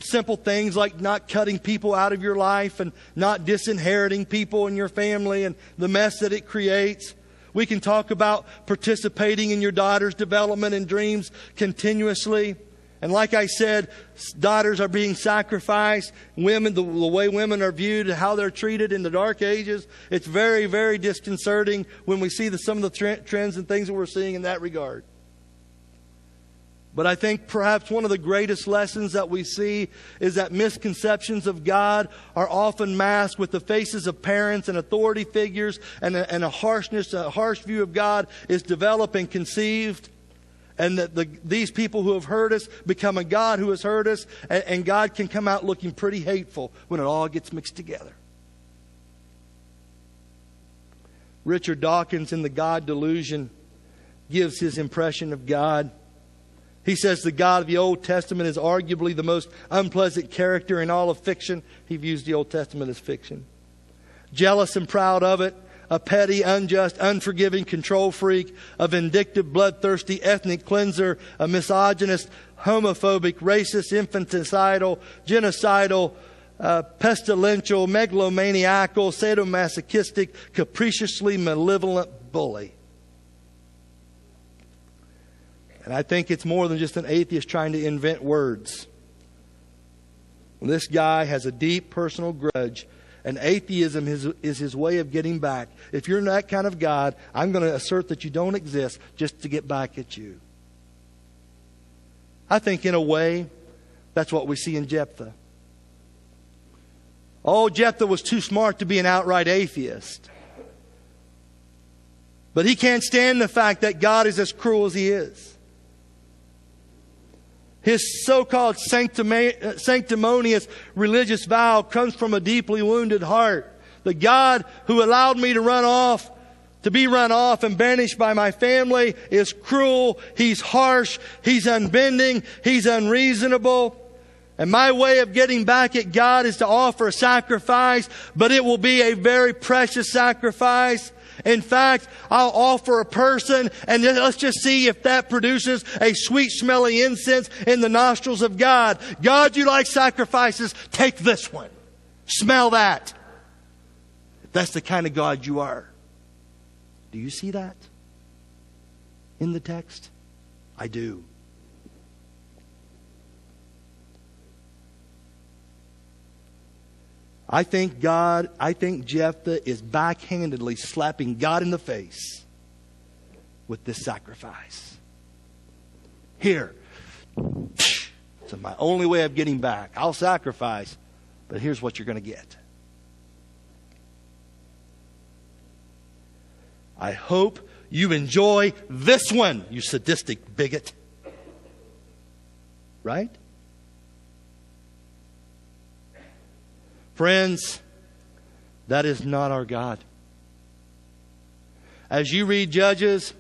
simple things like not cutting people out of your life and not disinheriting people in your family and the mess that it creates. We can talk about participating in your daughter's development and dreams continuously. And like I said, daughters are being sacrificed. Women, the way women are viewed, how they're treated in the dark ages, it's very, very disconcerting when we see some of the trends and things that we're seeing in that regard. But I think perhaps one of the greatest lessons that we see is that misconceptions of God are often masked with the faces of parents and authority figures, and a harsh view of God is developed and conceived. And that these people who have hurt us become a God who has hurt us, and God can come out looking pretty hateful when it all gets mixed together. Richard Dawkins in The God Delusion gives his impression of God. He says the God of the Old Testament is arguably the most unpleasant character in all of fiction. He views the Old Testament as fiction. Jealous and proud of it, a petty, unjust, unforgiving control freak, a vindictive, bloodthirsty ethnic cleanser, a misogynist, homophobic, racist, infanticidal, genocidal, pestilential, megalomaniacal, sadomasochistic, capriciously malevolent bully. And I think it's more than just an atheist trying to invent words. This guy has a deep personal grudge, and atheism is his way of getting back. If you're that kind of God, I'm going to assert that you don't exist just to get back at you. I think in a way, that's what we see in Jephthah. Oh, Jephthah was too smart to be an outright atheist. But he can't stand the fact that God is as cruel as he is. His so-called sanctimonious religious vow comes from a deeply wounded heart. The God who allowed me to be run off and banished by my family is cruel. He's harsh. He's unbending. He's unreasonable. And my way of getting back at God is to offer a sacrifice, but it will be a very precious sacrifice. In fact, I'll offer a person, and let's just see if that produces a sweet-smelling incense in the nostrils of God. God, you like sacrifices? Take this one. Smell that. That's the kind of God you are. Do you see that in the text? I do. I think Jephthah is backhandedly slapping God in the face with this sacrifice. Here. It's my only way of getting back. I'll sacrifice, but here's what you're going to get. I hope you enjoy this one, you sadistic bigot. Right? Friends, that is not our God. As you read Judges,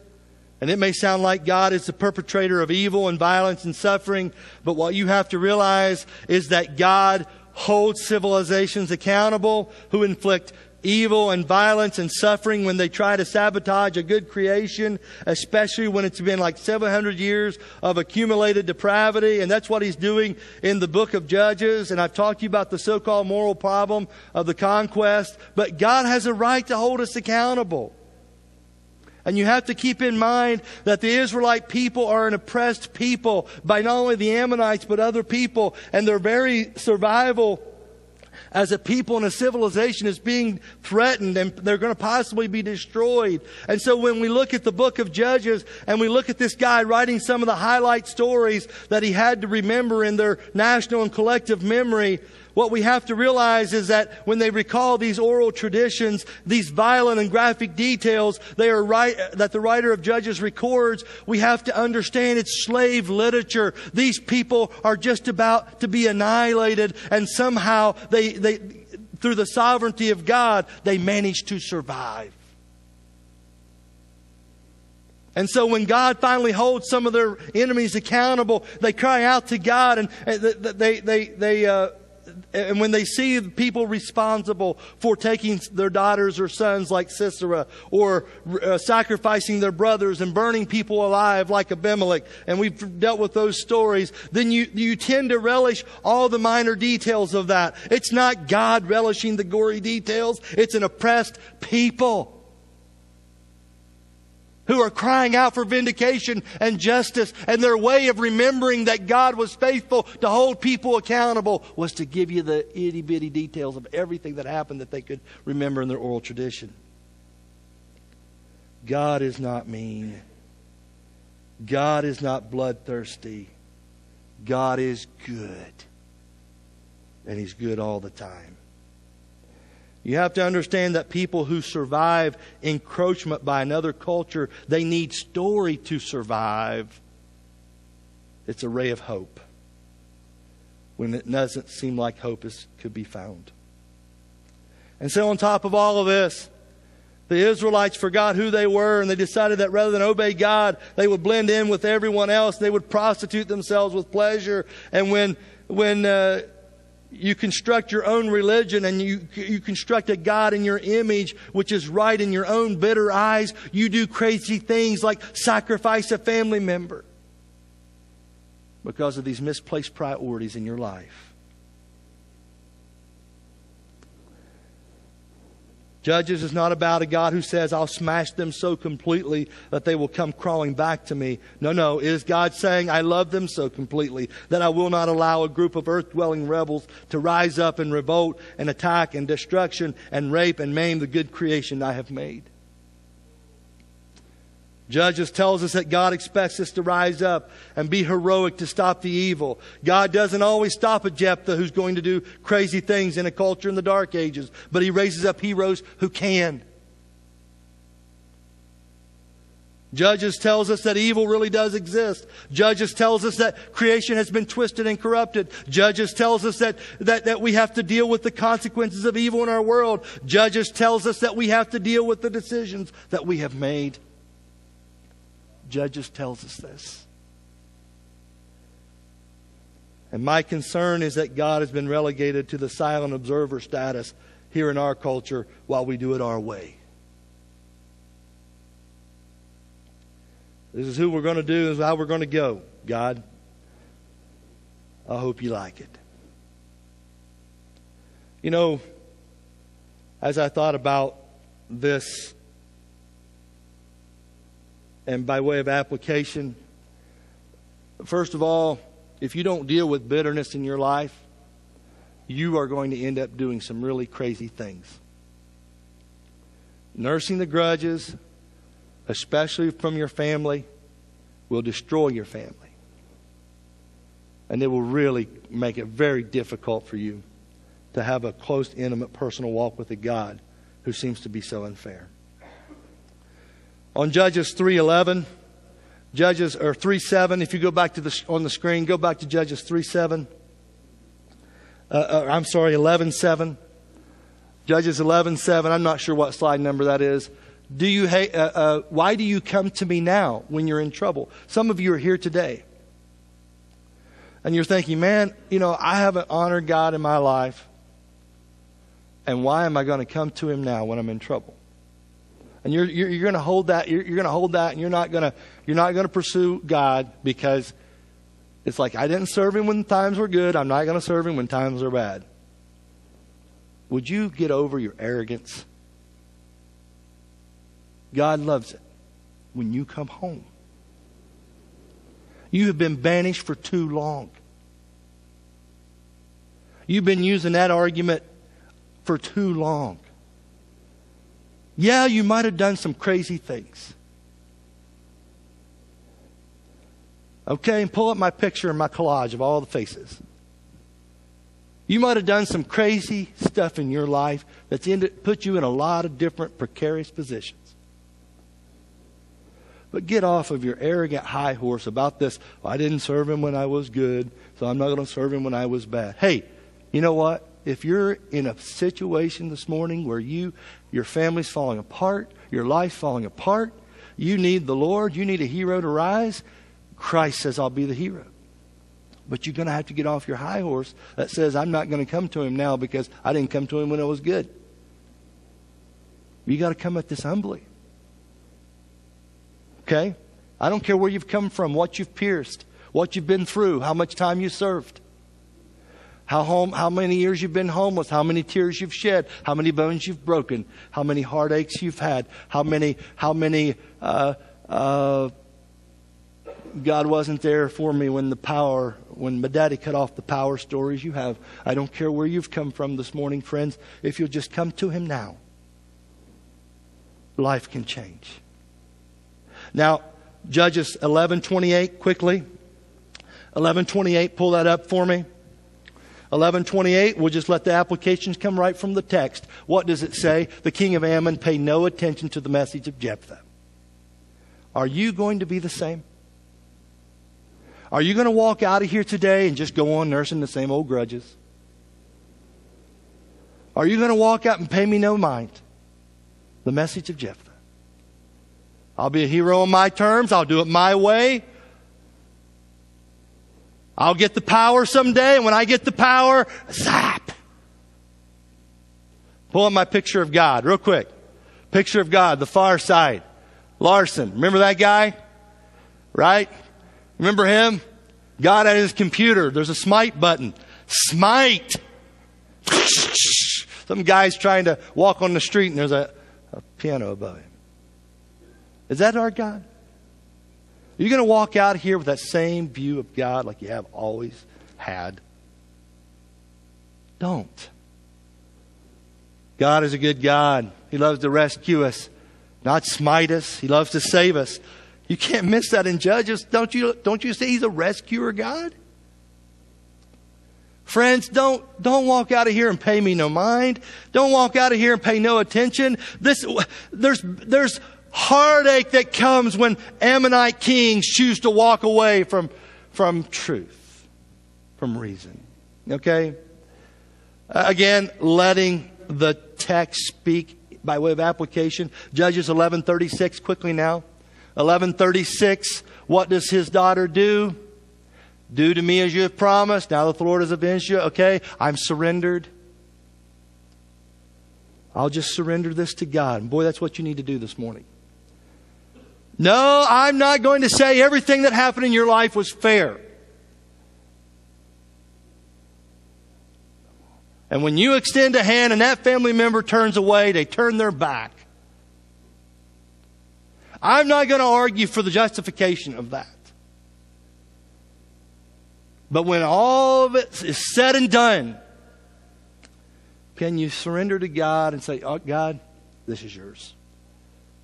and it may sound like God is the perpetrator of evil and violence and suffering, but what you have to realize is that God holds civilizations accountable who inflict evil and violence and suffering when they try to sabotage a good creation, especially when it's been like 700 years of accumulated depravity. And that's what he's doing in the book of Judges. And I've talked to you about the so-called moral problem of the conquest. But God has a right to hold us accountable. And you have to keep in mind that the Israelite people are an oppressed people by not only the Ammonites but other people. And their very survival as a people and a civilization is being threatened, and they're going to possibly be destroyed. And so when we look at the book of Judges and we look at this guy writing some of the highlight stories that he had to remember in their national and collective memory, what we have to realize is that when they recall these oral traditions, these violent and graphic details that the writer of Judges records, we have to understand it's slave literature. These people are just about to be annihilated, and somehow they through the sovereignty of God, they manage to survive. And so when God finally holds some of their enemies accountable, they cry out to God, and and when they see the people responsible for taking their daughters or sons like Sisera, or sacrificing their brothers and burning people alive like Abimelech, and we've dealt with those stories, then you tend to relish all the minor details of that. It's not God relishing the gory details. It's an oppressed people who are crying out for vindication and justice. And their way of remembering that God was faithful to hold people accountable was to give you the itty-bitty details of everything that happened that they could remember in their oral tradition. God is not mean. God is not bloodthirsty. God is good. And He's good all the time. You have to understand that people who survive encroachment by another culture, they need story to survive. It's a ray of hope when it doesn't seem like hope could be found. And so on top of all of this, the Israelites forgot who they were, and they decided that rather than obey God, they would blend in with everyone else. They would prostitute themselves with pleasure. And when you construct your own religion and you construct a God in your image, which is right in your own bitter eyes, you do crazy things like sacrifice a family member because of these misplaced priorities in your life. Judges is not about a God who says, I'll smash them so completely that they will come crawling back to me. No. It is God saying, I love them so completely that I will not allow a group of earth-dwelling rebels to rise up and revolt and attack and destruction and rape and maim the good creation I have made. Judges tells us that God expects us to rise up and be heroic to stop the evil. God doesn't always stop at Jephthah, who's going to do crazy things in a culture in the Dark Ages, but He raises up heroes who can. Judges tells us that evil really does exist. Judges tells us that creation has been twisted and corrupted. Judges tells us that we have to deal with the consequences of evil in our world. Judges tells us that we have to deal with the decisions that we have made. Judges tells us this. And my concern is that God has been relegated to the silent observer status here in our culture while we do it our way. This is who we're going to do, this is how we're going to go. God, I hope you like it. You know, as I thought about this, and by way of application, first of all, if you don't deal with bitterness in your life, you are going to end up doing some really crazy things. Nursing the grudges, especially from your family, will destroy your family. And it will really make it very difficult for you to have a close, intimate, personal walk with a God who seems to be so unfair. On Judges 3:11, Judges or 3:7. If you go back to on the screen, go back to Judges 3:7. 11:7. Judges 11:7. I'm not sure what slide number that is. Why do you come to me now when you're in trouble? Some of you are here today, and you're thinking, man, I haven't honored God in my life, and why am I going to come to Him now when I'm in trouble? And you're going to hold that. You're going to hold that, and you're not going to pursue God because it's like, I didn't serve Him when times were good. I'm not going to serve Him when times are bad. Would you get over your arrogance? God loves it when you come home. You have been banished for too long. You've been using that argument for too long. Yeah, you might have done some crazy things. Okay, and pull up my picture and my collage of all the faces. You might have done some crazy stuff in your life that's put you in a lot of different precarious positions. But get off of your arrogant high horse about this. I didn't serve him when I was good, so I'm not going to serve him when I was bad. Hey, you know what? If you're in a situation this morning where your family's falling apart, your life's falling apart, you need the Lord, you need a hero to rise, Christ says, I'll be the hero. But you're going to have to get off your high horse that says, I'm not going to come to him now because I didn't come to him when it was good. You got to come at this humbly. Okay? I don't care where you've come from, what you've pierced, what you've been through, how much time you served, how many years you've been homeless, how many tears you've shed, how many bones you've broken, how many heartaches you've had, how many God wasn't there for me when my daddy cut off the power stories you have. I don't care where you've come from this morning, friends. If you'll just come to him now, life can change. Now, Judges 11:28, quickly. 11:28, pull that up for me. 11:28, we'll just let the applications come right from the text. What does it say? The king of Ammon paid no attention to the message of Jephthah. Are you going to be the same? Are you going to walk out of here today and just go on nursing the same old grudges? Are you going to walk out and pay me no mind? The message of Jephthah. I'll be a hero on my terms. I'll do it my way. I'll get the power someday. And when I get the power, zap. Pull up my picture of God real quick. Picture of God, the far side. Larson. Remember that guy? Right? Remember him? God at his computer. There's a smite button. Smite. Some guy's trying to walk on the street and there's a piano above him. Is that our God? Are you going to walk out here with that same view of God like you have always had? Don't. God is a good God. He loves to rescue us, not smite us. He loves to save us. You can't miss that in Judges. Don't you see He's a rescuer God? Friends, don't walk out of here and pay me no mind. Don't walk out of here and pay no attention. There's heartache that comes when Ammonite kings choose to walk away from truth, from reason. Okay? Again, letting the text speak by way of application. Judges 11:36, quickly now. 11:36, what does his daughter do? Do to me as you have promised. Now that the Lord has avenged you. Okay, I'm surrendered. I'll just surrender this to God. And boy, that's what you need to do this morning. No, I'm not going to say everything that happened in your life was fair. And when you extend a hand and that family member turns away, they turn their back. I'm not going to argue for the justification of that. But when all of it is said and done, can you surrender to God and say, oh, God, this is yours.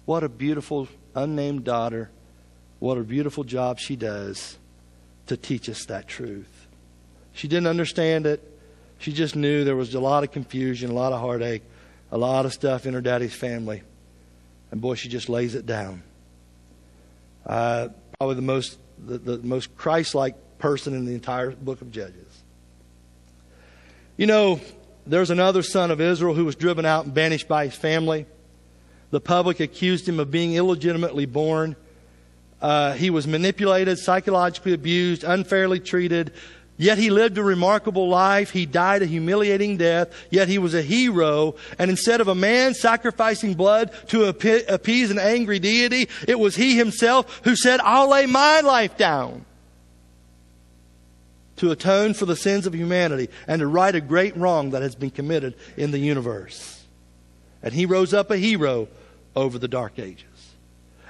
What a beautiful unnamed daughter. What a beautiful job she does to teach us that truth. She didn't understand it. She just knew there was a lot of confusion, a lot of heartache, a lot of stuff in her daddy's family. And boy, she just lays it down. Probably the most Christ-like person in the entire book of Judges. You know, there's another son of Israel who was driven out and banished by his family. The public accused him of being illegitimately born. He was manipulated, psychologically abused, unfairly treated. Yet he lived a remarkable life. He died a humiliating death. Yet he was a hero. And instead of a man sacrificing blood to appease an angry deity, it was he himself who said, I'll lay my life down to atone for the sins of humanity and to right a great wrong that has been committed in the universe. And he rose up a hero over the dark ages.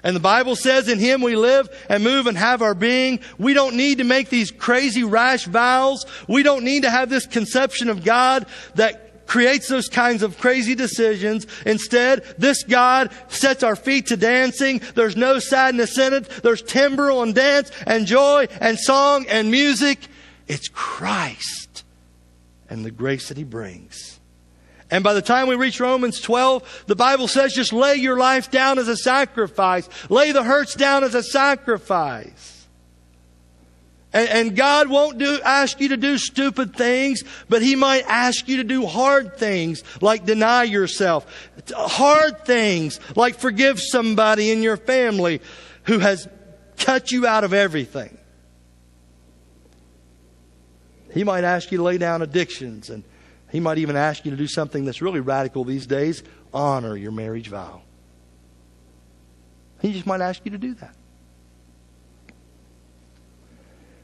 And the Bible says in Him we live and move and have our being. We don't need to make these crazy rash vows. We don't need to have this conception of God that creates those kinds of crazy decisions. Instead, this God sets our feet to dancing. There's no sadness in it. There's timbrel and dance and joy and song and music. It's Christ and the grace that He brings. And by the time we reach Romans 12, the Bible says just lay your life down as a sacrifice. Lay the hurts down as a sacrifice. And God won't ask you to do stupid things, but He might ask you to do hard things like deny yourself. Hard things like forgive somebody in your family who has cut you out of everything. He might ask you to lay down addictions, and He might even ask you to do something that's really radical these days. Honor your marriage vow. He just might ask you to do that.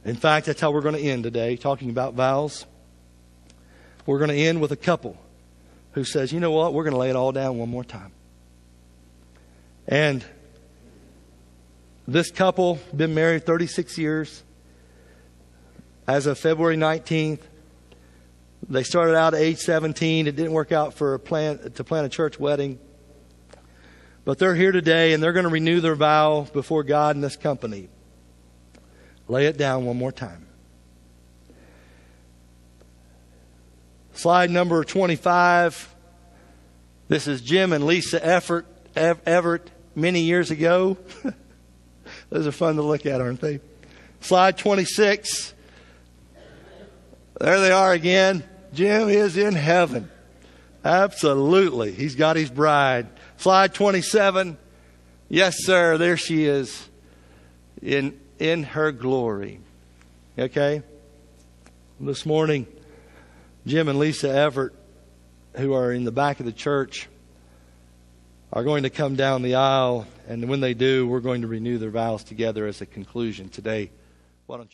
In fact, that's how we're going to end today, talking about vows. We're going to end with a couple who says, you know what, we're going to lay it all down one more time. And this couple, been married 36 years. As of February 19th, they started out at age 17. It didn't work out to plan a church wedding. But they're here today, and they're going to renew their vow before God and this company. Lay it down one more time. Slide number 25. This is Jim and Lisa Everett many years ago. Those are fun to look at, aren't they? Slide 26. There they are again. Jim is in heaven. Absolutely. He's got his bride. Slide 27. Yes, sir. There she is. In her glory. Okay? This morning, Jim and Lisa Everett, who are in the back of the church, are going to come down the aisle. And when they do, we're going to renew their vows together as a conclusion today. Why don't you?